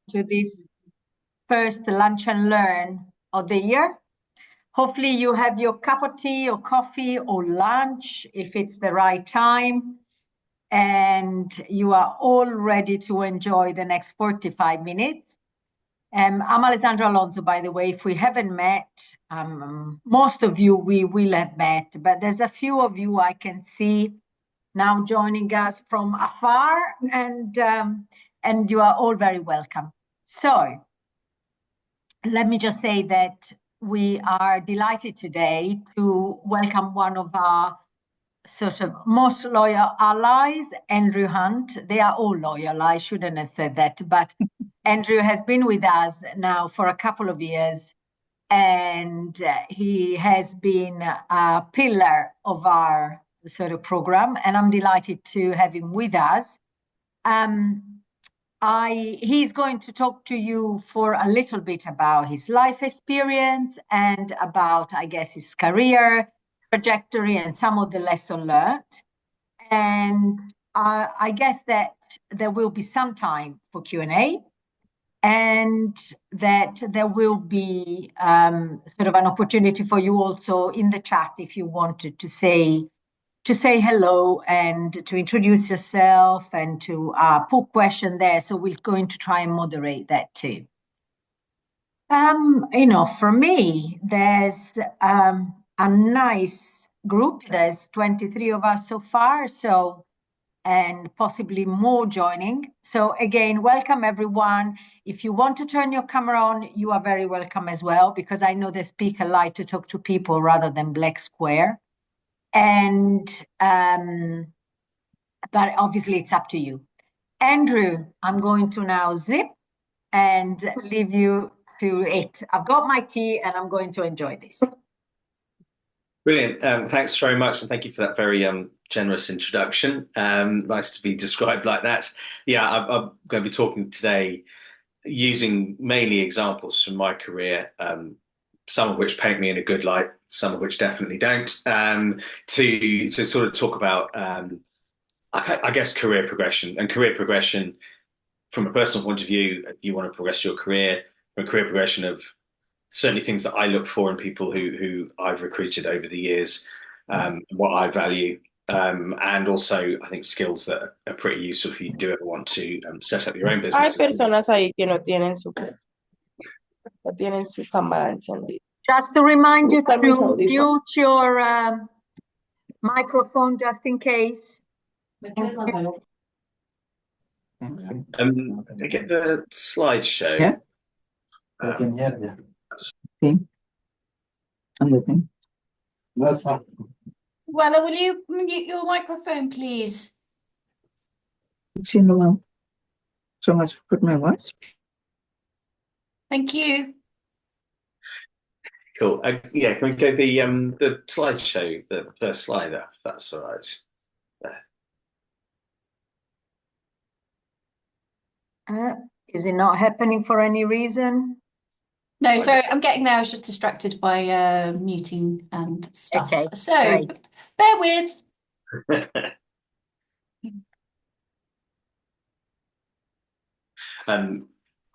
to this first Lunch and Learn of the year. Hopefully you have your cup of tea or coffee or lunch, if it's the right time, and you are all ready to enjoy the next 45 minutes. I'm Alessandra Alonso, by the way. If we haven't met, most of you we will have met, but there's a few of you I can see now joining us from afar, and you are all very welcome. So let me just say that we are delighted today to welcome one of our sort of most loyal allies, Andrew Hunt. They are all loyal, I shouldn't have said that, but Andrew has been with us now for a couple of years, and he has been a pillar of our sort of program, and I'm delighted to have him with us. He's going to talk to you for a little bit about his life experience and about, I guess, his career trajectory and some of the lessons learned. And I guess that there will be some time for Q&A, and that there will be sort of an opportunity for you also in the chat if you wanted to say hello and to introduce yourself and to put question there. So we're going to try and moderate that too. For me, there's a nice group. There's 23 of us so far, and possibly more joining. So again, welcome everyone. If you want to turn your camera on, you are very welcome as well, because I know the speaker like to talk to people rather than black square. And but obviously it's up to you. Andrew, I'm going to now zip and leave you to it. I've got my tea and I'm going to enjoy this. Brilliant. Thanks very much, and thank you for that very generous introduction. Nice to be described like that. Yeah, I'm going to be talking today using mainly examples from my career, some of which paint me in a good light, some of which definitely don't, to sort of talk about, I guess, career progression. And career progression from a personal point of view, if you want to progress your career, from a career progression of certainly things that I look for in people who I've recruited over the years, what I value, and also I think skills that are pretty useful if you do ever want to set up your own business. Hay personas ahí que no tienen su cámara encendida. Just to remind you to mute your microphone just in case. Get the slideshow. Yeah. I'm looking. Wella, will you mute your microphone, please? It's in the well. So I must put my watch. Thank you. Cool. Yeah, can we go the slideshow, the first slide up, if that's all right. There. Is it not happening for any reason? No, so I'm getting there. I was just distracted by muting and stuff. Okay, so great. Bear with.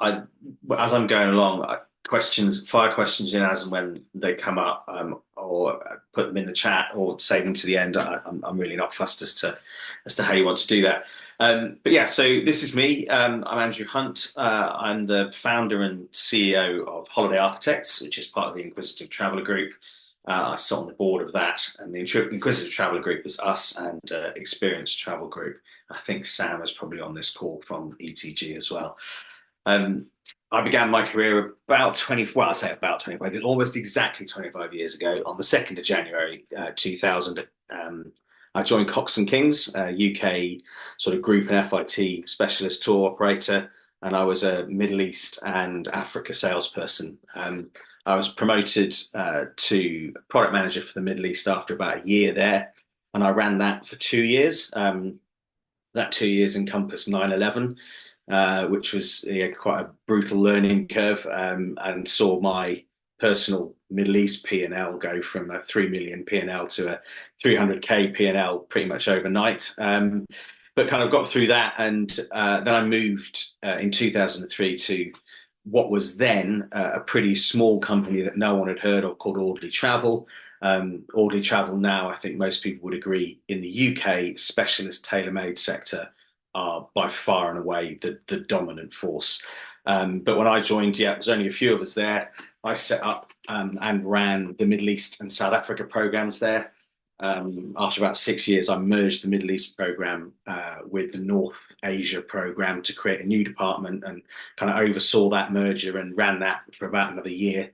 As I'm going along, fire questions in as and when they come up, or put them in the chat, or save them to the end. I'm really not fussed as to how you want to do that. But yeah, so this is me. I'm Andrew Hunt. I'm the founder and CEO of Holiday Architects, which is part of the Inquisitive Traveller Group. I sit on the board of that, and the Inquisitive Traveller Group is us and Experienced Travel Group. I think Sam is probably on this call from ETG as well. I began my career about almost exactly 25 years ago, on the 2nd of January 2000. I joined Cox and Kings, a UK sort of group and FIT specialist tour operator, and I was a Middle East and Africa salesperson. I was promoted to product manager for the Middle East after about a year there, and I ran that for 2 years. That 2 years encompassed 9/11. Which was quite a brutal learning curve, and saw my personal Middle East P&L go from a 3 million P&L to a 300k P&L pretty much overnight. but kind of got through that, and then I moved in 2003 to what was then a pretty small company that no one had heard of called Audley Travel. Audley Travel now, I think most people would agree, in the UK specialist tailor-made sector are by far and away the dominant force. But when I joined, it was only a few of us there. I set up and ran the Middle East and South Africa programs there. After about 6 years, I merged the Middle East program with the North Asia program to create a new department, and kind of oversaw that merger and ran that for about another year.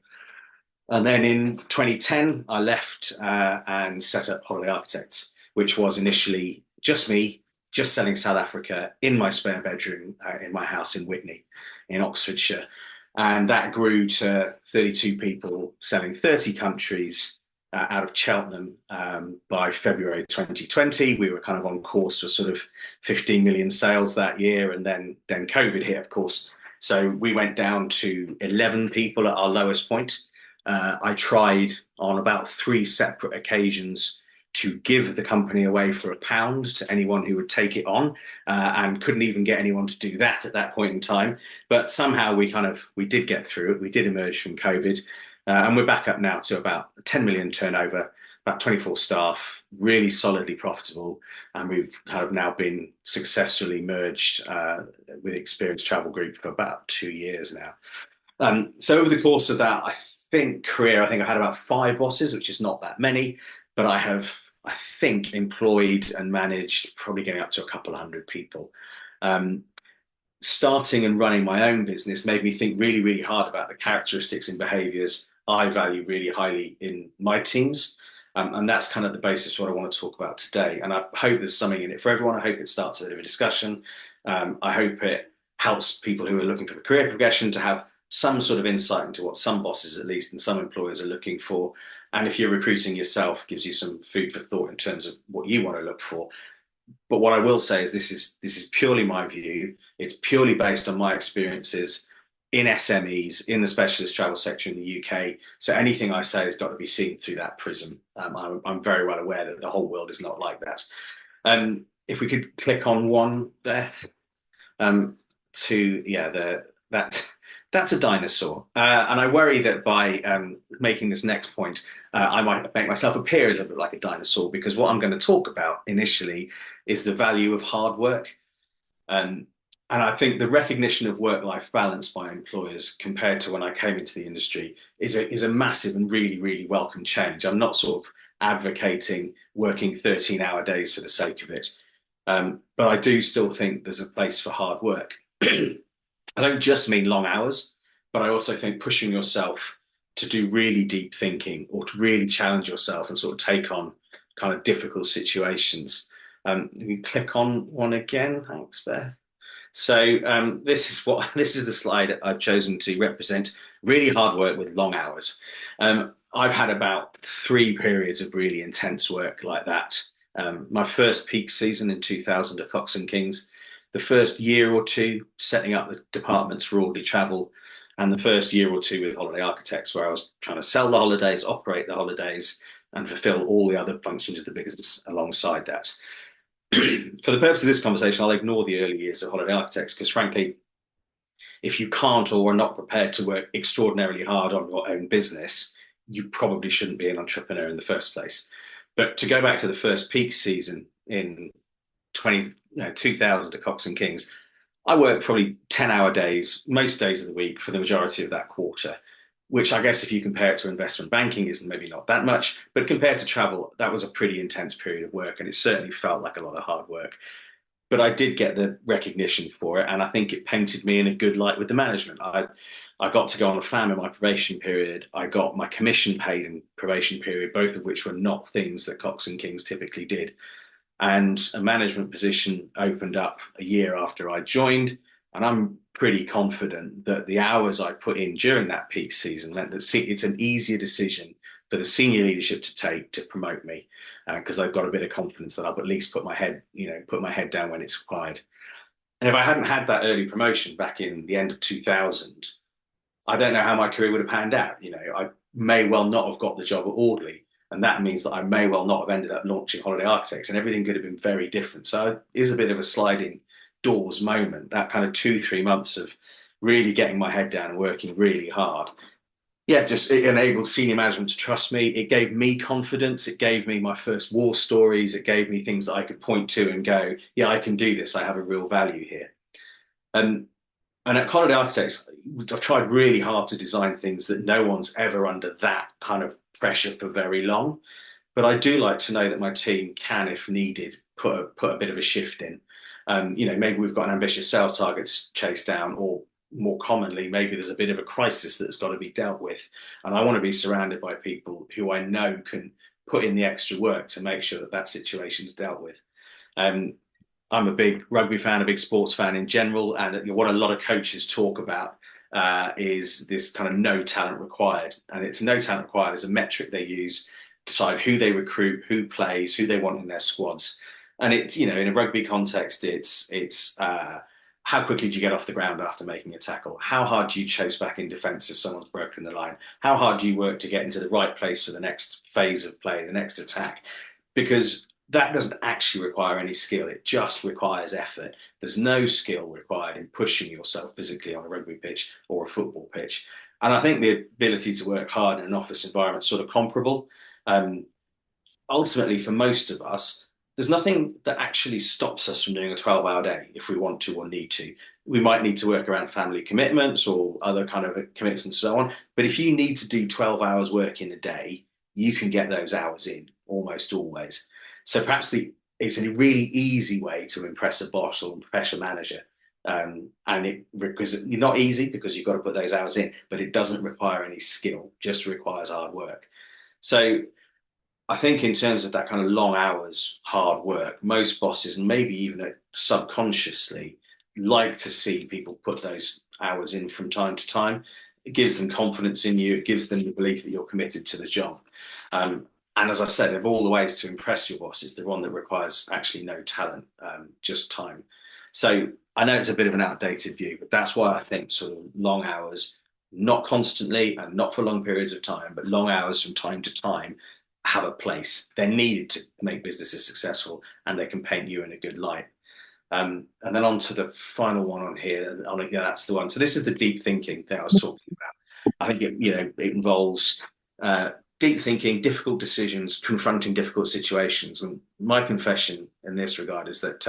And then in 2010, I left and set up Holiday Architects, which was initially just me, just selling South Africa in my spare bedroom in my house in Witney in Oxfordshire. And that grew to 32 people selling 30 countries out of Cheltenham by February 2020. We were kind of on course for sort of 15 million sales that year. And then COVID hit, of course. So we went down to 11 people at our lowest point. I tried on about 3 separate occasions to give the company away for £1 to anyone who would take it on, and couldn't even get anyone to do that at that point in time. But somehow we did get through it. We did emerge from COVID, and we're back up now to about 10 million turnover, about 24 staff, really solidly profitable, and we've kind of now been successfully merged with Experience Travel Group for about 2 years now. So over the course of that, I think I've had about 5 bosses, which is not that many, but I have, I think, employed and managed probably getting up to a couple of hundred people. Starting and running my own business made me think really, really hard about the characteristics and behaviours I value really highly in my teams. And that's kind of the basis of what I want to talk about today. And I hope there's something in it for everyone. I hope it starts a bit of a discussion. I hope it helps people who are looking for a career progression to have some sort of insight into what some bosses, at least, and some employers are looking for. And if you're recruiting yourself, gives you some food for thought in terms of what you want to look for. But what I will say is this is purely my view. It's purely based on my experiences in SMEs, in the specialist travel sector in the UK. So anything I say has got to be seen through that prism. I'm very well aware that the whole world is not like that. If we could click on one, Beth, that's a dinosaur. And I worry that by making this next point, I might make myself appear a little bit like a dinosaur, because what I'm going to talk about initially is the value of hard work. And I think the recognition of work-life balance by employers compared to when I came into the industry is a massive and really, really welcome change. I'm not sort of advocating working 13-hour days for the sake of it. But I do still think there's a place for hard work. I don't just mean long hours, but I also think pushing yourself to do really deep thinking, or to really challenge yourself and sort of take on kind of difficult situations. You click on one again. Thanks, Beth. So this is the slide I've chosen to represent really hard work with long hours. I've had about 3 periods of really intense work like that. My first peak season in 2000 at Cox & Kings, the first year or two setting up the departments for Audley Travel, and the first year or two with Holiday Architects, where I was trying to sell the holidays, operate the holidays, and fulfill all the other functions of the business alongside that. For the purpose of this conversation, I'll ignore the early years of Holiday Architects, because frankly, if you can't or are not prepared to work extraordinarily hard on your own business, you probably shouldn't be an entrepreneur in the first place. But to go back to the first peak season in 2000 at Cox & Kings, I worked probably 10-hour days, most days of the week for the majority of that quarter, which I guess if you compare it to investment banking is maybe not that much, but compared to travel, that was a pretty intense period of work, and it certainly felt like a lot of hard work. But I did get the recognition for it, and I think it painted me in a good light with the management. I got to go on a FAM in my probation period. I got my commission paid in probation period, both of which were not things that Cox & Kings typically did. And a management position opened up a year after I joined, and I'm pretty confident that the hours I put in during that peak season meant that it's an easier decision for the senior leadership to take to promote me, because I've got a bit of confidence that I'll at least put my head down when it's required. And if I hadn't had that early promotion back in the end of 2000, I don't know how my career would have panned out. I may well not have got the job at Audley, And that means that I may well not have ended up launching Holiday Architects, and everything could have been very different. So it is a bit of a sliding doors moment, that kind of 2-3 months of really getting my head down and working really hard. Yeah, just it enabled senior management to trust me. It gave me confidence. It gave me my first war stories. It gave me things that I could point to and go, yeah, I can do this. I have a real value here. And at Holiday Architects, I've tried really hard to design things that no one's ever under that kind of pressure for very long. But I do like to know that my team can, if needed, put a bit of a shift in. Maybe we've got an ambitious sales target to chase down, or more commonly, maybe there's a bit of a crisis that's got to be dealt with. And I want to be surrounded by people who I know can put in the extra work to make sure that that situation's dealt with. I'm a big rugby fan, a big sports fan in general. And what a lot of coaches talk about is this kind of no talent required. And it's no talent required as a metric they use to decide who they recruit, who plays, who they want in their squads. And it's, in a rugby context, it's how quickly do you get off the ground after making a tackle? How hard do you chase back in defence if someone's broken the line? How hard do you work to get into the right place for the next phase of play, the next attack? Because that doesn't actually require any skill. It just requires effort. There's no skill required in pushing yourself physically on a rugby pitch or a football pitch. And I think the ability to work hard in an office environment is sort of comparable. Ultimately, for most of us, there's nothing that actually stops us from doing a 12-hour day if we want to or need to. We might need to work around family commitments or other kind of commitments and so on. But if you need to do 12 hours work in a day, you can get those hours in almost always. So perhaps it's a really easy way to impress a boss or a professional manager. Because it's not easy because you've got to put those hours in, but it doesn't require any skill, just requires hard work. So I think in terms of that kind of long hours, hard work, most bosses, and maybe even subconsciously, like to see people put those hours in from time to time. It gives them confidence in you. It gives them the belief that you're committed to the job. And as I said, of all the ways to impress your boss, it's the one that requires actually no talent, just time. So I know it's a bit of an outdated view, but that's why I think sort of long hours, not constantly and not for long periods of time, but long hours from time to time, have a place. They're needed to make businesses successful, and they can paint you in a good light. And then on to the final one on here. Yeah, that's the one. So this is the deep thinking that I was talking about. I think it involves deep thinking, difficult decisions, confronting difficult situations. And my confession in this regard is that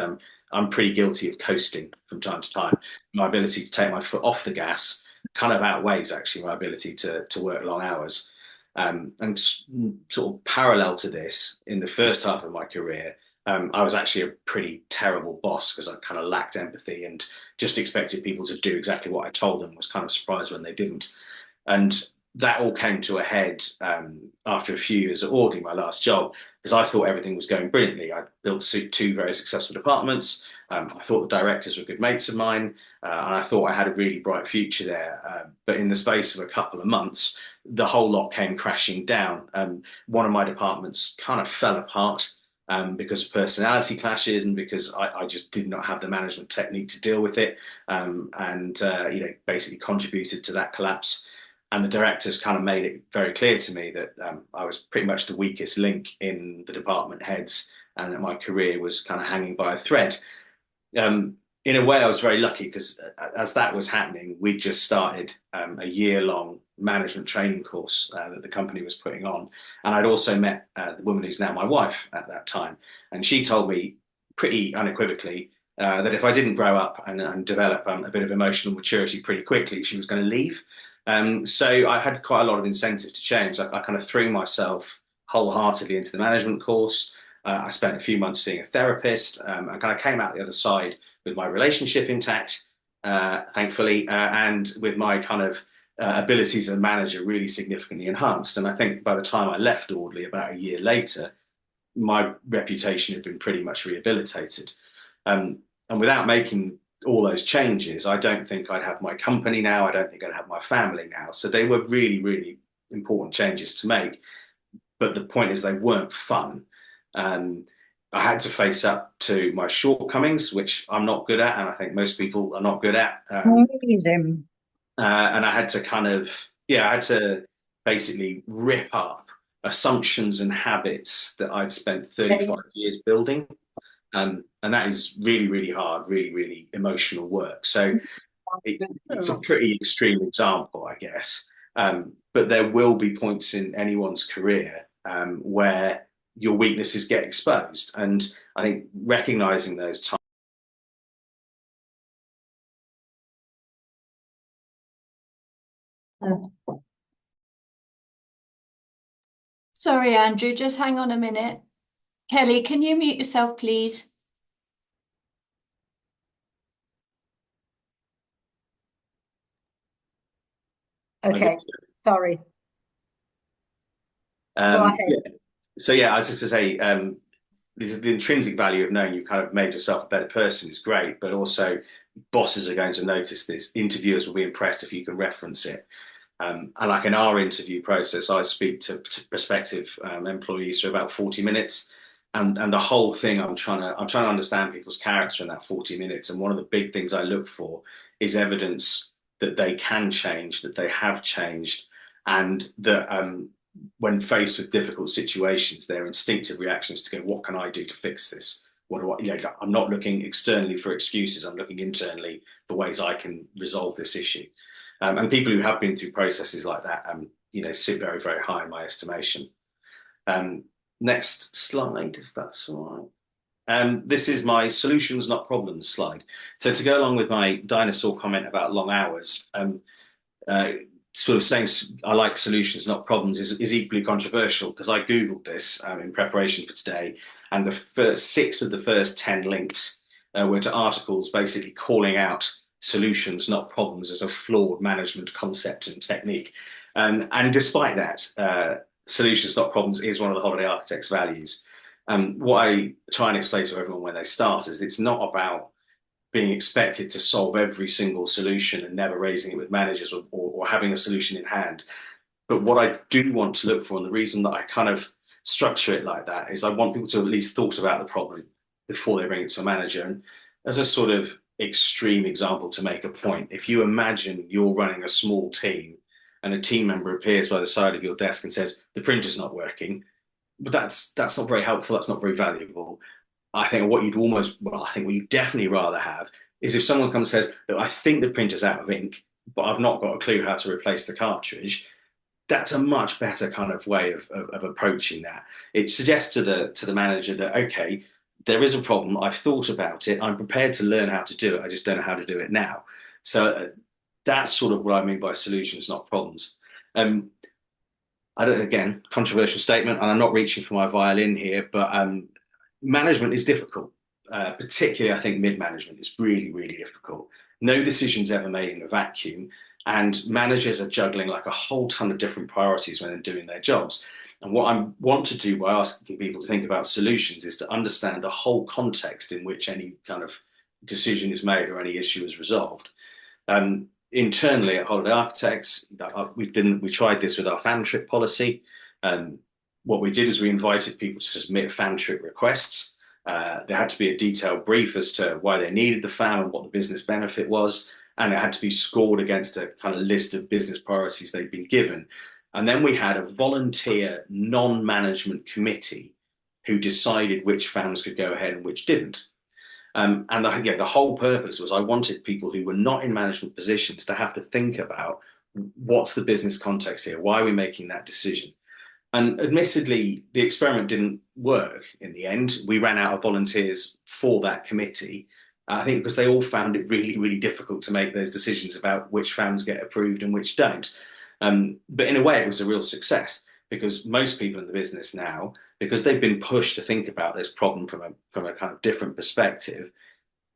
I'm pretty guilty of coasting from time to time. My ability to take my foot off the gas kind of outweighs actually my ability to work long hours. And sort of parallel to this, in the first half of my career, I was actually a pretty terrible boss because I kind of lacked empathy and just expected people to do exactly what I told them, was kind of surprised when they didn't. And that all came to a head after a few years at Audley, my last job, because I thought everything was going brilliantly. I built 2 very successful departments. I thought the directors were good mates of mine, and I thought I had a really bright future there. But in the space of a couple of months, the whole lot came crashing down. One of my departments kind of fell apart because of personality clashes and because I just did not have the management technique to deal with it, and basically contributed to that collapse. And the directors kind of made it very clear to me that I was pretty much the weakest link in the department heads, and that my career was kind of hanging by a thread. In a way, I was very lucky because as that was happening, we'd just started a year-long management training course that the company was putting on. And I'd also met the woman who's now my wife at that time. And she told me pretty unequivocally that if I didn't grow up and develop a bit of emotional maturity pretty quickly, she was going to leave. So I had quite a lot of incentive to change. I kind of threw myself wholeheartedly into the management course. I spent a few months seeing a therapist, and kind of came out the other side with my relationship intact, thankfully, and with my kind of abilities as a manager really significantly enhanced. And I think by the time I left Audley about a year later, my reputation had been pretty much rehabilitated. And without making all those changes, I don't think I'd have my company now. I don't think I'd have my family now. So they were really, really important changes to make. But the point is they weren't fun. I had to face up to my shortcomings, which I'm not good at, and I think most people are not good at. And I had to I had to basically rip up assumptions and habits that I'd spent 35 years building. And that is really, really hard, really, really emotional work. So it's a pretty extreme example, I guess. But there will be points in anyone's career where your weaknesses get exposed. And I think recognizing those times. Sorry, Andrew, just hang on a minute. Kelly, can you mute yourself, please? Okay, sorry. Go ahead. Yeah. So yeah, I was just to say, the intrinsic value of knowing you've kind of made yourself a better person is great, but also bosses are going to notice this. Interviewers will be impressed if you can reference it. And like in our interview process, I speak to prospective employees for about 40 minutes. And the whole thing, I'm trying to understand people's character in that 40 minutes. And one of the big things I look for is evidence that they can change, that they have changed, and that when faced with difficult situations, their instinctive reactions to go, what can I do to fix this? What do I, you know, I'm not looking externally for excuses. I'm looking internally for ways I can resolve this issue. And people who have been through processes like that, you know, sit very, very high in my estimation. Next slide, if that's all right. This is my solutions, not problems slide. So to go along with my dinosaur comment about long hours, sort of saying I like solutions, not problems is equally controversial, because I Googled this in preparation for today, and the first 6 of the first 10 links were to articles basically calling out solutions, not problems, as a flawed management concept and technique. And despite that, solutions, not problems is one of the Holiday Architects' values. What I try and explain to everyone when they start is it's not about being expected to solve every single solution and never raising it with managers or having a solution in hand. But what I do want to look for, and the reason that I kind of structure it like that, is I want people to at least thought about the problem before they bring it to a manager. And as a sort of extreme example to make a point, if you imagine you're running a small team and a team member appears by the side of your desk and says, the printer's not working, but that's not very helpful, that's not very valuable. I think what you'd definitely rather have is if someone comes and says, look, I think the printer's out of ink, but I've not got a clue how to replace the cartridge. That's a much better kind of way of approaching that. It suggests to the manager that, okay, there is a problem, I've thought about it, I'm prepared to learn how to do it, I just don't know how to do it now. So that's sort of what I mean by solutions, not problems. Again, controversial statement, and I'm not reaching for my violin here, but management is difficult, particularly I think mid-management is really, really difficult. No decision's ever made in a vacuum, and managers are juggling like a whole ton of different priorities when they're doing their jobs. And what I want to do by asking people to think about solutions is to understand the whole context in which any kind of decision is made or any issue is resolved. Internally at Holiday Architects, we tried this with our fan trip policy. What we did is we invited people to submit fan trip requests. There had to be a detailed brief as to why they needed the fan and what the business benefit was. And it had to be scored against a kind of list of business priorities they'd been given. And then we had a volunteer non-management committee who decided which fans could go ahead and which didn't. And the whole purpose was I wanted people who were not in management positions to have to think about what's the business context here? Why are we making that decision? And admittedly, the experiment didn't work in the end. We ran out of volunteers for that committee, I think because they all found it really, really difficult to make those decisions about which fans get approved and which don't. But in a way, it was a real success, because most people in the business now, because they've been pushed to think about this problem from a kind of different perspective,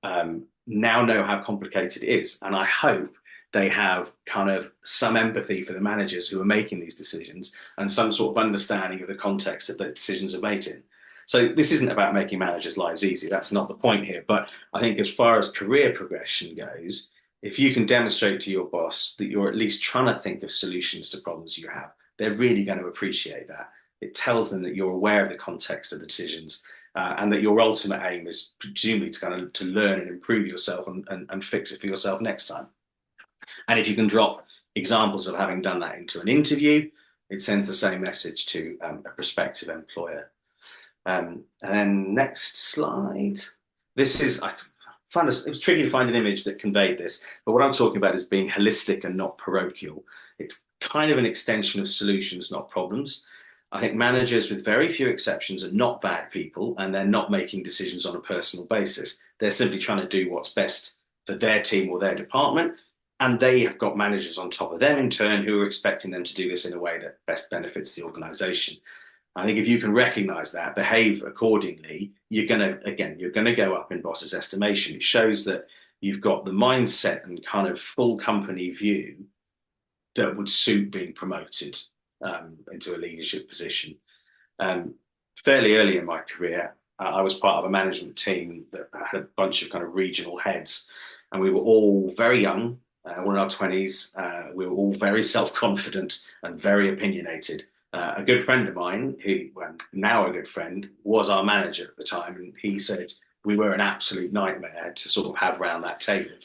now know how complicated it is. And I hope they have kind of some empathy for the managers who are making these decisions and some sort of understanding of the context that the decisions are made in. So this isn't about making managers' lives easy. That's not the point here. But I think as far as career progression goes, if you can demonstrate to your boss that you're at least trying to think of solutions to problems you have, they're really going to appreciate that. It tells them that you're aware of the context of the decisions and that your ultimate aim is presumably to learn and improve yourself and fix it for yourself next time. And if you can drop examples of having done that into an interview, it sends the same message to a prospective employer. And then next slide. This is, I found it was tricky to find an image that conveyed this, but what I'm talking about is being holistic and not parochial. It's kind of an extension of solutions, not problems. I think managers, with very few exceptions, are not bad people, and they're not making decisions on a personal basis. They're simply trying to do what's best for their team or their department, and they have got managers on top of them in turn who are expecting them to do this in a way that best benefits the organization. I think if you can recognize that, behave accordingly, you're going to go up in boss's estimation. It shows that you've got the mindset and kind of full company view that would suit being promoted into a leadership position. Fairly early in my career, I was part of a management team that had a bunch of kind of regional heads, and we were all very young, all in our 20s. We were all very self-confident and very opinionated. A good friend of mine, who now a good friend, was our manager at the time, and he said we were an absolute nightmare to sort of have round that table.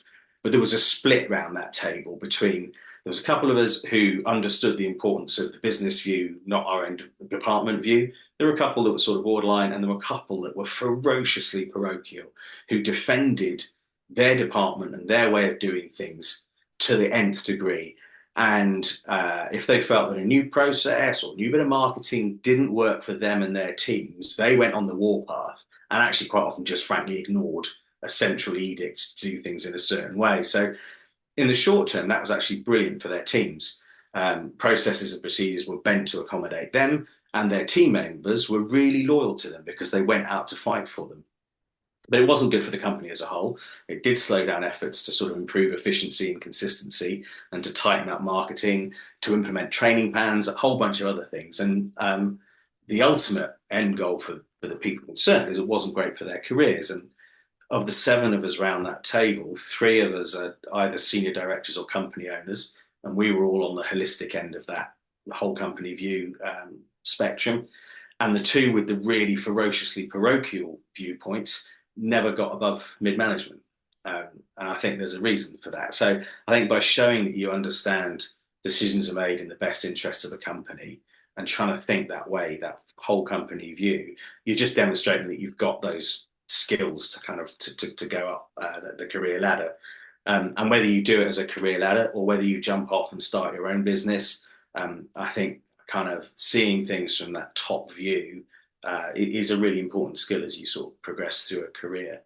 But there was a split round that table between, there was a couple of us who understood the importance of the business view, not our end department view. There were a couple that were sort of borderline, and there were a couple that were ferociously parochial, who defended their department and their way of doing things to the nth degree. And if they felt that a new process or a new bit of marketing didn't work for them and their teams, they went on the warpath and actually quite often just frankly ignored a central edict to do things in a certain way. So in the short term, that was actually brilliant for their teams. Processes and procedures were bent to accommodate them, and their team members were really loyal to them because they went out to fight for them. But it wasn't good for the company as a whole. It did slow down efforts to sort of improve efficiency and consistency, and to tighten up marketing, to implement training plans, a whole bunch of other things. And the ultimate end goal for the people concerned is it wasn't great for their careers. And of the 7 of us around that table, 3 of us are either senior directors or company owners, and we were all on the holistic end of that whole company view spectrum. And the 2 with the really ferociously parochial viewpoints never got above mid-management. And I think there's a reason for that. So I think by showing that you understand decisions are made in the best interests of a company and trying to think that way, that whole company view, you're just demonstrating that you've got those skills to kind of to go up the career ladder. And whether you do it as a career ladder or whether you jump off and start your own business, I think kind of seeing things from that top view is a really important skill as you sort of progress through a career.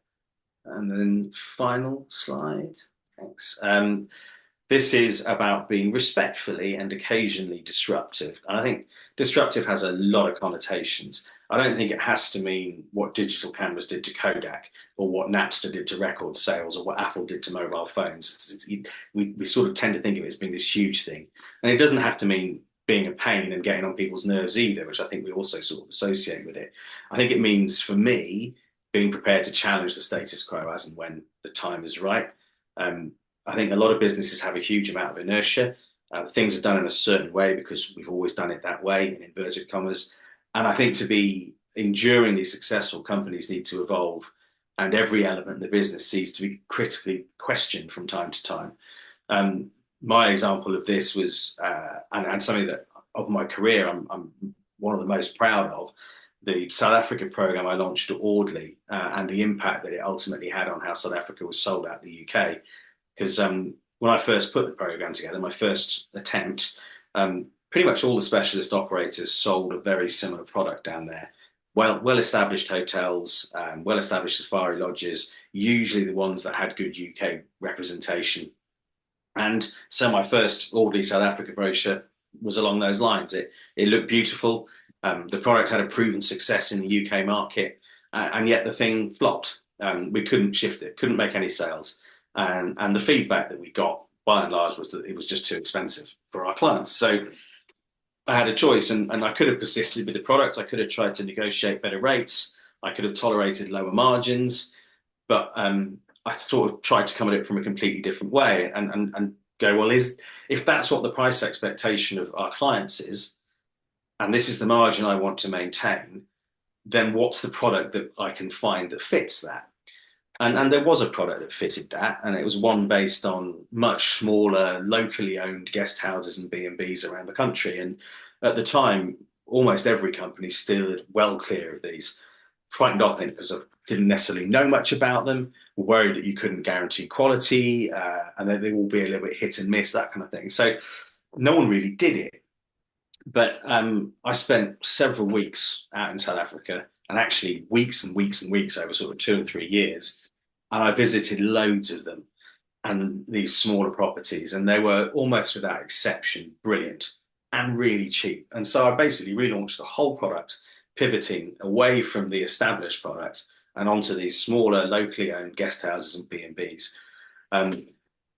And then final slide, thanks. This is about being respectfully and occasionally disruptive. And I think disruptive has a lot of connotations. I don't think it has to mean what digital cameras did to Kodak, or what Napster did to record sales, or what Apple did to mobile phones. We sort of tend to think of it as being this huge thing. And it doesn't have to mean being a pain and getting on people's nerves either, which I think we also sort of associate with it. I think it means, for me, being prepared to challenge the status quo as and when the time is right. I think a lot of businesses have a huge amount of inertia. Things are done in a certain way because we've always done it that way, in inverted commas. And I think to be enduringly successful, companies need to evolve, and every element in the business needs to be critically questioned from time to time. My example of this was, and something that of my career I'm one of the most proud of, the South Africa program I launched at Audley, and the impact that it ultimately had on how South Africa was sold out the UK. Because when I first put the program together, my first attempt, pretty much all the specialist operators sold a very similar product down there. Well-established hotels, well-established safari lodges, usually the ones that had good UK representation. And so my first Audley South Africa brochure was along those lines. It looked beautiful. The product had a proven success in the UK market, and yet the thing flopped. We couldn't shift it, couldn't make any sales. And the feedback that we got, by and large, was that it was just too expensive for our clients. So I had a choice, and I could have persisted with the product. I could have tried to negotiate better rates. I could have tolerated lower margins, but I sort of tried to come at it from a completely different way and go, well, if that's what the price expectation of our clients is, and this is the margin I want to maintain, then what's the product that I can find that fits that? And there was a product that fitted that, and it was one based on much smaller, locally owned guest houses and B&Bs around the country. And at the time, almost every company steered well clear of these. Frightened off them because I didn't necessarily know much about them, were worried that you couldn't guarantee quality, and that they will be a little bit hit and miss, that kind of thing. So no one really did it. But I spent several weeks out in South Africa, and actually weeks and weeks and weeks over sort of 2 or 3 years. And I visited loads of them and these smaller properties, and they were almost without exception brilliant and really cheap. And so I basically relaunched the whole product, pivoting away from the established product and onto these smaller, locally owned guest houses and B&Bs.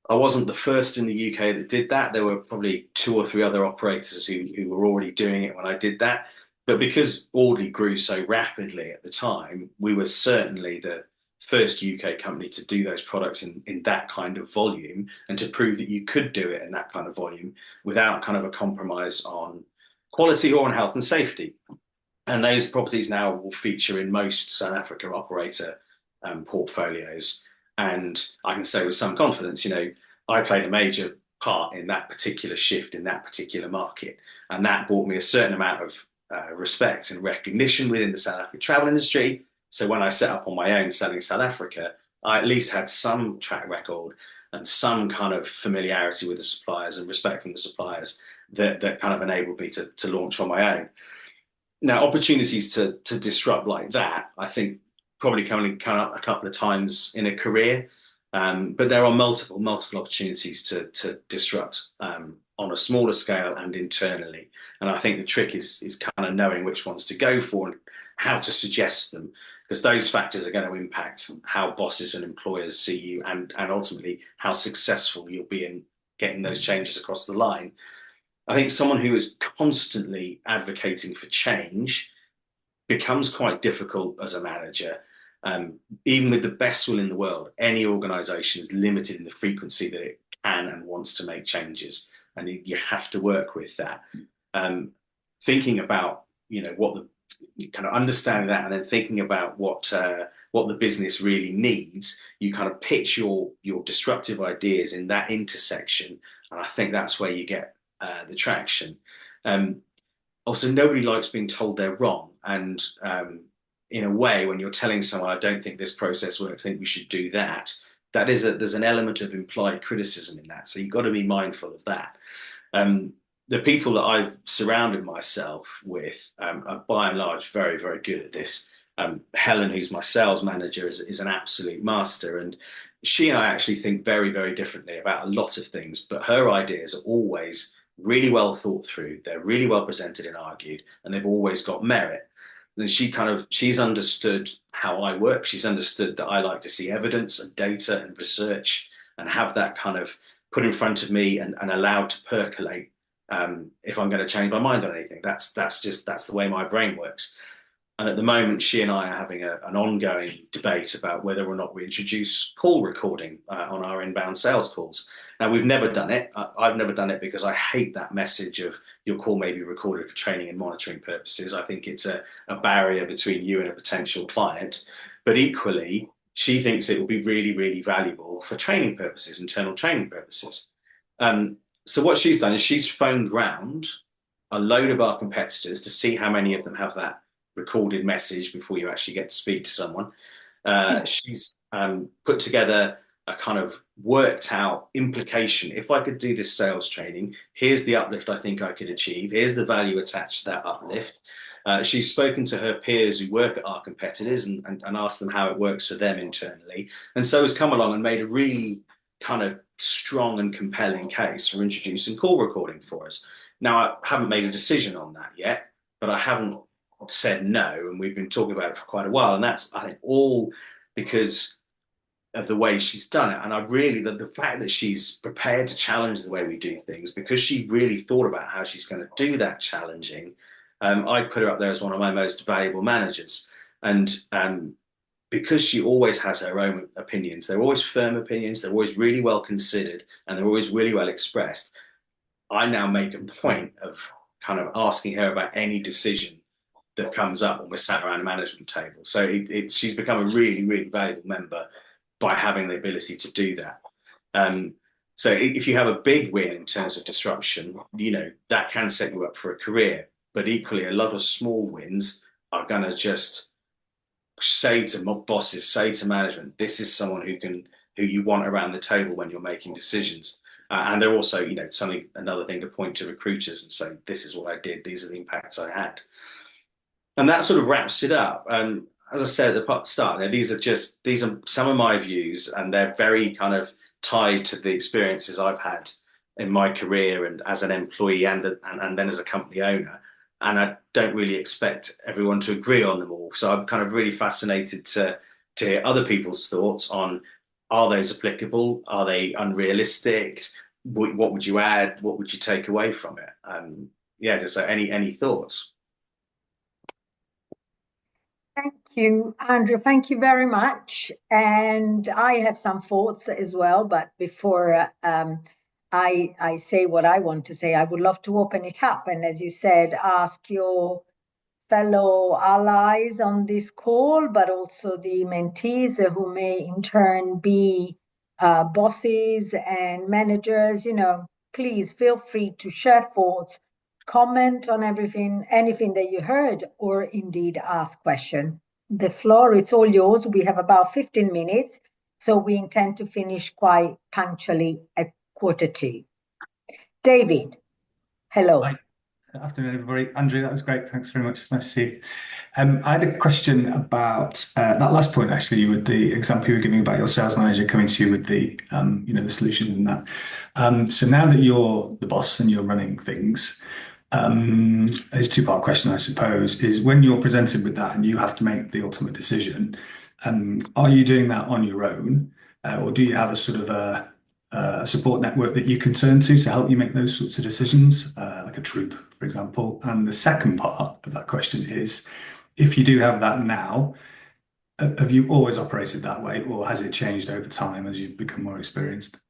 I wasn't the first in the UK that did that. There were probably 2 or 3 other operators who were already doing it when I did that. But because Audley grew so rapidly at the time, we were certainly the first UK company to do those products in that kind of volume, and to prove that you could do it in that kind of volume without kind of a compromise on quality or on health and safety. And those properties now will feature in most South Africa operator portfolios. And I can say with some confidence, you know, I played a major part in that particular shift in that particular market. And that brought me a certain amount of respect and recognition within the South African travel industry. So when I set up on my own selling South Africa, I at least had some track record and some kind of familiarity with the suppliers and respect from the suppliers that kind of enabled me to launch on my own. Now, opportunities to disrupt like that, I think probably come up a couple of times in a career, but there are multiple opportunities to disrupt on a smaller scale and internally. And I think the trick is kind of knowing which ones to go for and how to suggest them, because those factors are going to impact how bosses and employers see you, and ultimately how successful you'll be in getting those changes across the line. I think someone who is constantly advocating for change becomes quite difficult as a manager. Even with the best will in the world, any organization is limited in the frequency that it can and wants to make changes, and you have to work with that. Thinking about, you know, what the kind of understanding that, and then thinking about what the business really needs, you kind of pitch your disruptive ideas in that intersection, and I think that's where you get the traction. Also, nobody likes being told they're wrong, and in a way, when you're telling someone, I don't think this process works, I think we should do that, there's an element of implied criticism in that. So you've got to be mindful of that. The people that I've surrounded myself with are by and large very, very good at this. Helen, who's my sales manager, is an absolute master. And she and I actually think very, very differently about a lot of things, but her ideas are always really well thought through. They're really well presented and argued, and they've always got merit. And she's understood how I work. She's understood that I like to see evidence and data and research and have that kind of put in front of me and allowed to percolate if I'm going to change my mind on anything. That's the way my brain works. And at the moment, she and I are having an ongoing debate about whether or not we introduce call recording on our inbound sales calls. Now, we've never done it. I've never done it because I hate that message of your call may be recorded for training and monitoring purposes. I think it's a barrier between you and a potential client. But equally, she thinks it will be really, really valuable for training purposes, internal training purposes. So what she's done is she's phoned round a load of our competitors to see how many of them have that recorded message before you actually get to speak to someone. She's put together a kind of worked out implication. If I could do this sales training, here's the uplift I think I could achieve. Here's the value attached to that uplift. She's spoken to her peers who work at our competitors and asked them how it works for them internally. And so has come along and made a really kind of strong and compelling case for introducing call recording for us. Now, I haven't made a decision on that yet, but I haven't said no, and we've been talking about it for quite a while, and that's, I think, all because of the way she's done it. And I really, the fact that she's prepared to challenge the way we do things, because she really thought about how she's going to do that challenging, I put her up there as one of my most valuable managers. And because she always has her own opinions, they're always firm opinions, they're always really well considered, and they're always really well expressed. I now make a point of kind of asking her about any decision that comes up when we're sat around a management table. So she's become a really, really valuable member by having the ability to do that. So if you have a big win in terms of disruption, you know, that can set you up for a career. But equally, a lot of small wins are going to just say to bosses, say to management, this is someone who you want around the table when you're making decisions. And they're also, you know, another thing to point to recruiters and say, this is what I did, these are the impacts I had. And that sort of wraps it up. As I said at the start, these are some of my views, and they're very kind of tied to the experiences I've had in my career and as an employee and then as a company owner. And I don't really expect everyone to agree on them all. So I'm kind of really fascinated to hear other people's thoughts on, are those applicable? Are they unrealistic? What would you add? What would you take away from it? Yeah, just any thoughts? Thank you, Andrew. Thank you very much. And I have some thoughts as well, but before I say what I want to say, I would love to open it up. And as you said, ask your fellow allies on this call, but also the mentees who may in turn be bosses and managers. You know, please feel free to share thoughts, comment on anything that you heard, or indeed ask question. The floor, it's all yours. We have about 15 minutes, so we intend to finish quite punctually at 1:45. David, hello. Hi. Afternoon, everybody. Andrew, that was great. Thanks very much. It's nice to see you. I had a question about that last point, actually, with the example you were giving about your sales manager coming to you with the, the solutions and that. So now that you're the boss and you're running things, it's a two-part question, I suppose, is when you're presented with that and you have to make the ultimate decision, are you doing that on your own, or do you have a sort of a support network that you can turn to help you make those sorts of decisions, like a troop, for example? And the second part of that question is, if you do have that now, have you always operated that way, or has it changed over time as you've become more experienced?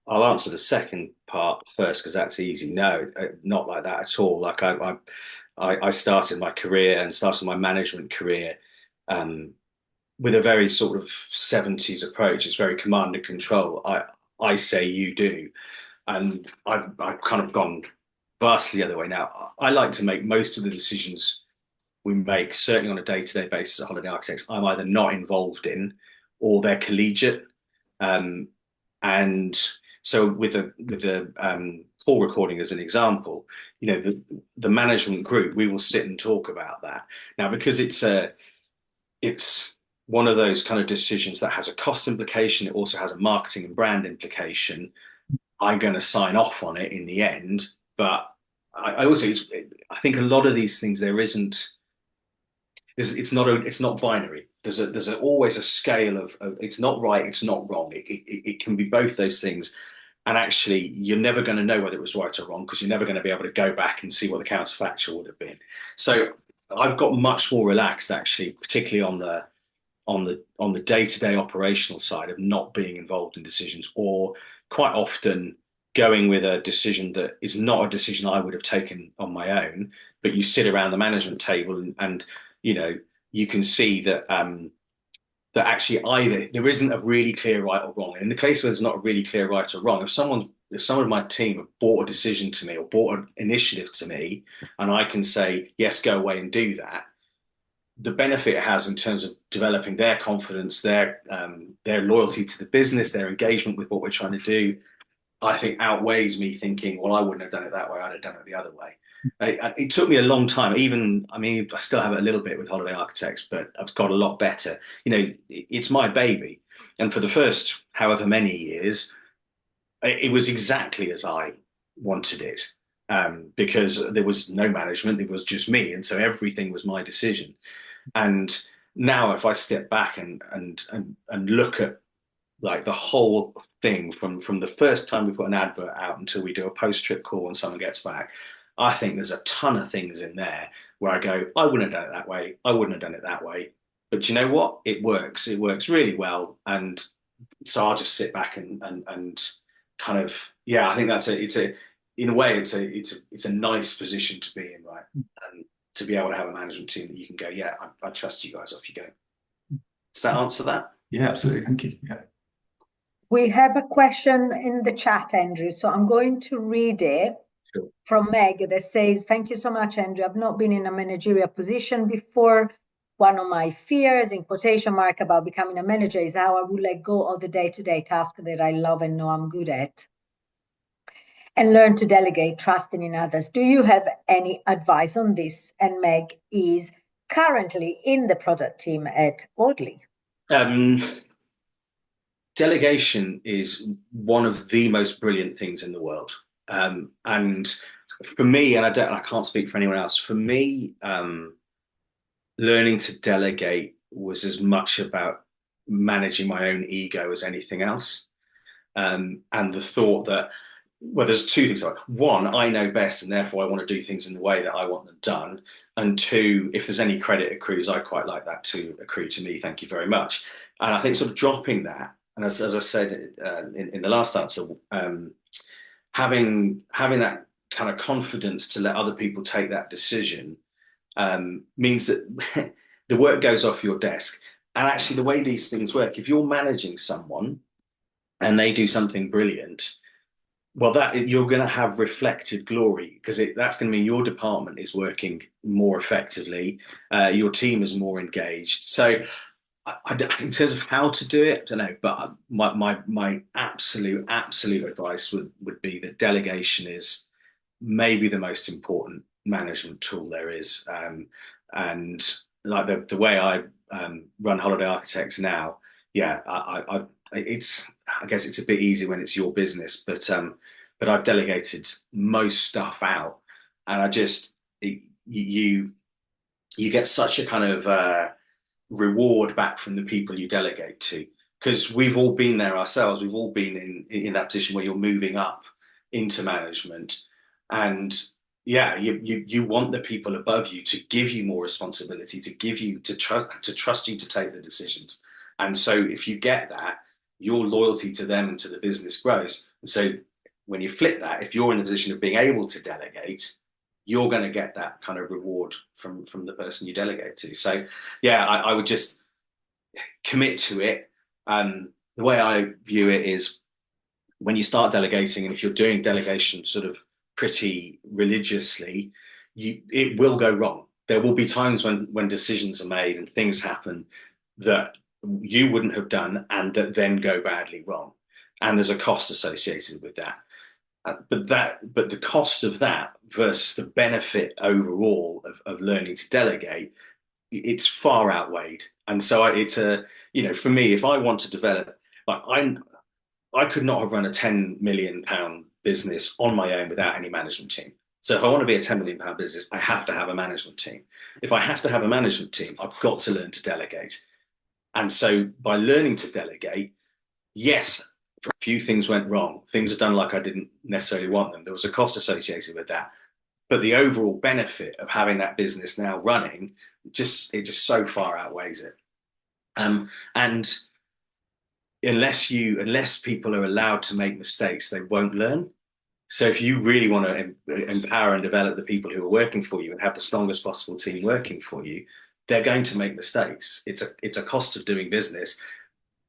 I'll answer the second part first, because that's easy. No, not like that at all. Like I started my career and started my management career with a very sort of 70s approach. It's very command and control. I say you do. And I've kind of gone vastly the other way now. I like to make most of the decisions we make, certainly on a day-to-day basis at Holiday Architects, I'm either not involved in or they're collegiate. And so with the call recording as an example, you know, the management group, we will sit and talk about that. Now, because it's one of those kind of decisions that has a cost implication, it also has a marketing and brand implication. I'm going to sign off on it in the end, but I think a lot of these things it's not binary. There's always a scale of it's not right, it's not wrong. It can be both those things, and actually you're never going to know whether it was right or wrong, because you're never going to be able to go back and see what the counterfactual would have been. So I've got much more relaxed, actually, particularly on the day-to-day operational side of not being involved in decisions, or quite often going with a decision that is not a decision I would have taken on my own, but you sit around the management table and you know, you can see that that actually either there isn't a really clear right or wrong. And in the case where there's not a really clear right or wrong, if someone of my team have brought a decision to me or brought an initiative to me, and I can say, yes, go away and do that, the benefit it has in terms of developing their confidence, their loyalty to the business, their engagement with what we're trying to do, I think outweighs me thinking, well, I wouldn't have done it that way, I'd have done it the other way. It took me a long time. I still have it a little bit with Holiday Architects, but I've got a lot better. You know, it's my baby. And for the first however many years, it was exactly as I wanted it, because there was no management, it was just me. And so everything was my decision. And now if I step back and look at like the whole thing from the first time we put an advert out until we do a post-trip call when someone gets back, I think there's a ton of things in there where I go, I wouldn't have done it that way, I wouldn't have done it that way. But you know what? It works really well. And so I'll just sit back and kind of, yeah, I think in a way it's a nice position to be in, right? And to be able to have a management team that you can go, yeah, I trust you guys, off you go. Does that answer that? Yeah, absolutely. Thank you. Yeah. We have a question in the chat, Andrew, so I'm going to read it. Sure. From Meg that says, thank you so much, Andrew. I've not been in a managerial position before. One of my fears, in quotation mark, about becoming a manager is how I will let go of the day-to-day tasks that I love and know I'm good at, and learn to delegate, trusting in others. Do you have any advice on this? And Meg is currently in the product team at Audley. Delegation is one of the most brilliant things in the world. And for me, and I can't speak for anyone else, for me, learning to delegate was as much about managing my own ego as anything else. And the thought that, well, there's two things. Like, one, I know best, and therefore I want to do things in the way that I want them done. And two, if there's any credit accrues, I quite like that to accrue to me. Thank you very much. And I think sort of dropping that, and as I said in the last answer, having that kind of confidence to let other people take that decision means that the work goes off your desk. And actually, the way these things work, if you're managing someone and they do something brilliant, well, that you're going to have reflected glory, because that's going to mean your department is working more effectively, your team is more engaged. So in terms of how to do it, I don't know, but my absolute advice would be that delegation is maybe the most important management tool there is. And like the way I run Holiday Architects now, yeah, I guess it's a bit easy when it's your business, but I've delegated most stuff out, and you get such a kind of reward back from the people you delegate to, because we've all been there ourselves. We've all been in that position where you're moving up into management, and yeah, you want the people above you to give you more responsibility, to trust you to take the decisions. And so if you get that, your loyalty to them and to the business grows. And so when you flip that, if you're in the position of being able to delegate, you're going to get that kind of reward from the person you delegate to. So yeah, I would just commit to it. The way I view it is, when you start delegating, and if you're doing delegation sort of pretty religiously, it will go wrong. There will be times when decisions are made and things happen that you wouldn't have done, and that then go badly wrong. And there's a cost associated with that. But the cost of that versus the benefit overall of learning to delegate, it's far outweighed. And so for me, if I want to develop, like I could not have run a £10 million business on my own without any management team. So if I want to be a £10 million business, I have to have a management team. If I have to have a management team, I've got to learn to delegate. And so by learning to delegate, yes, a few things went wrong. Things are done like I didn't necessarily want them. There was a cost associated with that. But the overall benefit of having that business now running, it just so far outweighs it. And unless people are allowed to make mistakes, they won't learn. So if you really want to empower and develop the people who are working for you and have the strongest possible team working for you, they're going to make mistakes. It's a cost of doing business.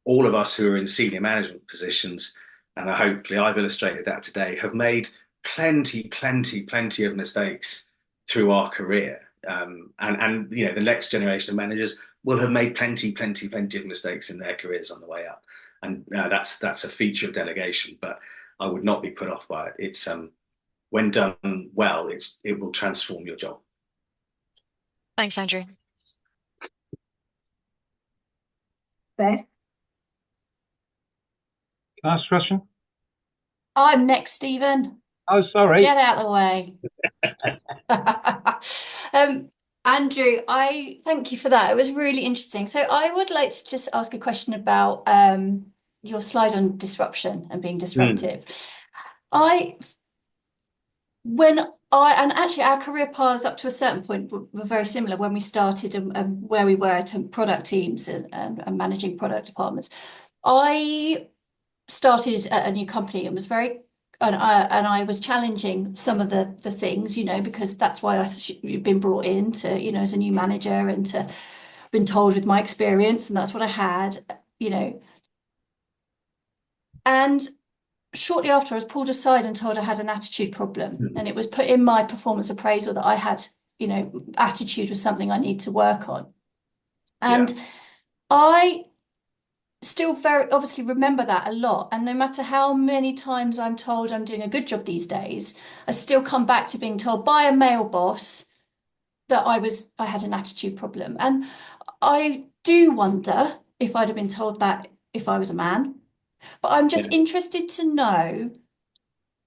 All of us who are in senior management positions, and hopefully I've illustrated that today, have made plenty of mistakes through our career. And the next generation of managers will have made plenty of mistakes in their careers on the way up. And that's a feature of delegation, but I would not be put off by it. It's when done well, it will transform your job. Thanks, Andrew. Beth? Can I ask a question? I'm next, Stephen. Oh, sorry. Get out of the way. Andrew, I thank you for that. It was really interesting. So I would like to just ask a question about your slide on disruption and being disruptive. And actually our career paths up to a certain point were very similar when we started and where we were to product teams and managing product departments. I started at a new company and was I was challenging some of the things, because that's why I've been brought in to, as a new manager, and to been told with my experience, and that's what I had, And shortly after, I was pulled aside and told I had an attitude problem. And it was put in my performance appraisal that I had, attitude was something I need to work on. And I still very obviously remember that a lot. And no matter how many times I'm told I'm doing a good job these days, I still come back to being told by a male boss that I had an attitude problem. And I do wonder if I'd have been told that if I was a man. But I'm just interested to know,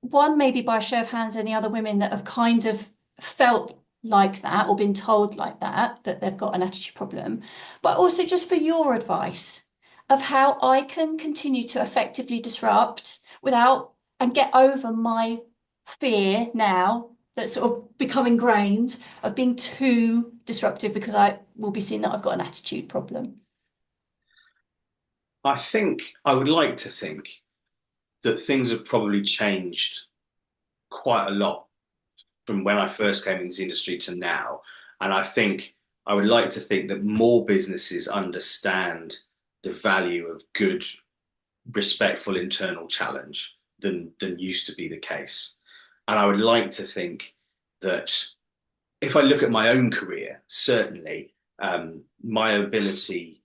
one, maybe by a show of hands, any other women that have kind of felt like that or been told like that they've got an attitude problem, but also just for your advice of how I can continue to effectively disrupt and get over my fear now that's sort of become ingrained of being too disruptive because I will be seen that I've got an attitude problem. I would like to think that things have probably changed quite a lot from when I first came into the industry to now. And I would like to think that more businesses understand the value of good, respectful internal challenge than used to be the case. And I would like to think that if I look at my own career, certainly my ability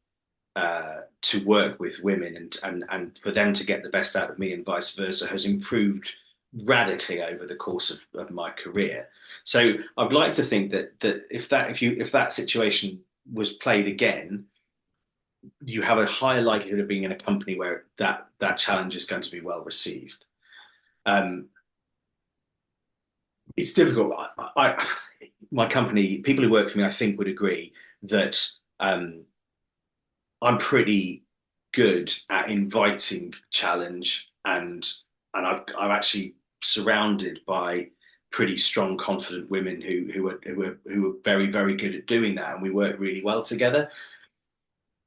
to work with women and for them to get the best out of me and vice versa has improved radically over the course of my career. So I'd like to think that if that situation was played again, you have a higher likelihood of being in a company where that challenge is going to be well received. It's difficult. My company, people who work for me, I think would agree that I'm pretty good at inviting challenge, and I'm actually surrounded by pretty strong, confident women who are very, very good at doing that, and we work really well together.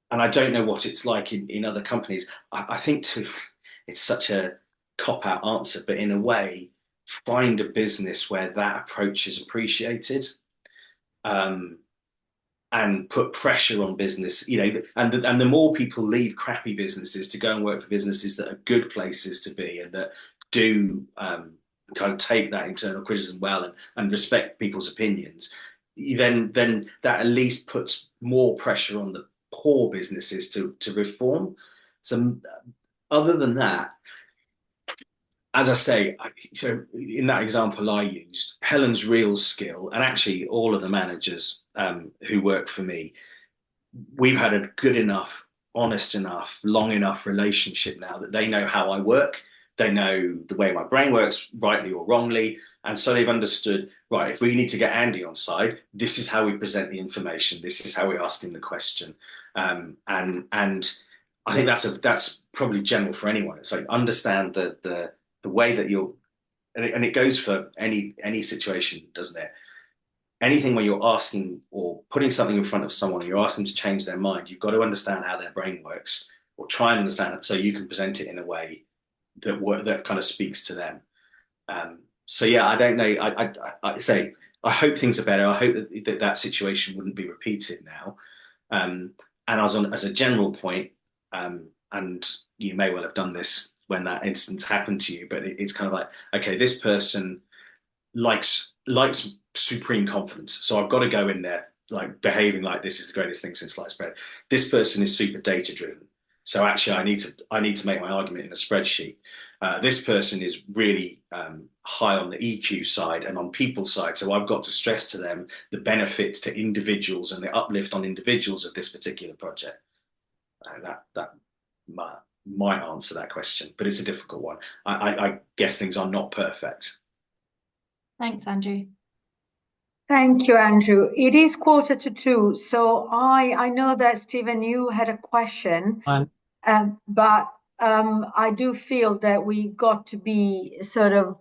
And I don't know what it's like in other companies. I think it's such a cop-out answer, but in a way, find a business where that approach is appreciated, and put pressure on business, and the more people leave crappy businesses to go and work for businesses that are good places to be and that do kind of take that internal criticism well and respect people's opinions, then that at least puts more pressure on the poor businesses to reform. So other than that, as I say, so in that example I used, Helen's real skill, and actually all of the managers who work for me, we've had a good enough, honest enough, long enough relationship now that they know how I work. They know the way my brain works, rightly or wrongly. And so they've understood, right, if we need to get Andy on side, this is how we present the information. This is how we ask him the question. And I think that's probably general for anyone. It's like understand the way that you're, and it goes for any situation, doesn't it? Anything where you're asking or putting something in front of someone and you're asking them to change their mind, you've got to understand how their brain works, or try and understand it so you can present it in a way that kind of speaks to them. So yeah, I don't know. I say I hope things are better. I hope that situation wouldn't be repeated now. And as a general point, and you may well have done this when that instance happened to you, but it's kind of like, okay, this person likes supreme confidence, so I've got to go in there like behaving like this is the greatest thing since sliced bread. This person is super data driven, so actually I need to make my argument in a spreadsheet. This person is really high on the EQ side and on people side, so I've got to stress to them the benefits to individuals and the uplift on individuals of this particular project. That might answer that question, but it's a difficult one. I guess things are not perfect. Thanks, Andrew. Thank you, Andrew. It is 1:45, so I know that Stephen, you had a question, but I do feel that we got to be sort of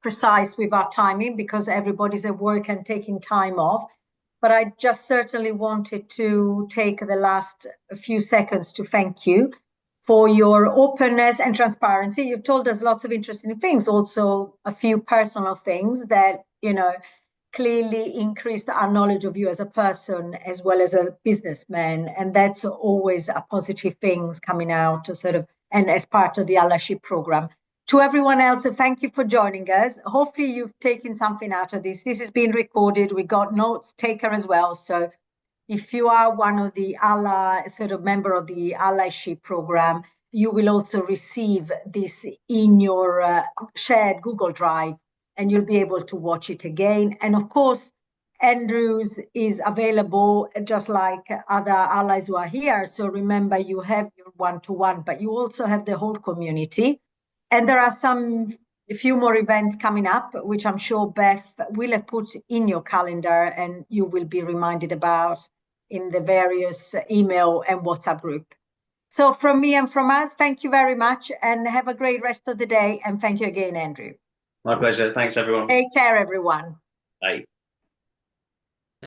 precise with our timing because everybody's at work and taking time off. But I just certainly wanted to take the last few seconds to thank you for your openness and transparency. You've told us lots of interesting things, also a few personal things that, clearly increased our knowledge of you as a person as well as a businessman. And that's always a positive thing coming out, sort of and as part of the allyship program. To everyone else, thank you for joining us. Hopefully you've taken something out of this. This has been recorded. We got notes taker as well. So if you are one of the member of the allyship program, you will also receive this in your shared Google Drive, and you'll be able to watch it again. And of course, Andrews is available just like other allies who are here. So remember, you have your one-to-one, but you also have the whole community. And there are a few more events coming up, which I'm sure Beth will have put in your calendar and you will be reminded about in the various email and WhatsApp group. So from me and from us, thank you very much and have a great rest of the day. And thank you again, Andrew. My pleasure. Thanks, everyone. Take care, everyone. Bye.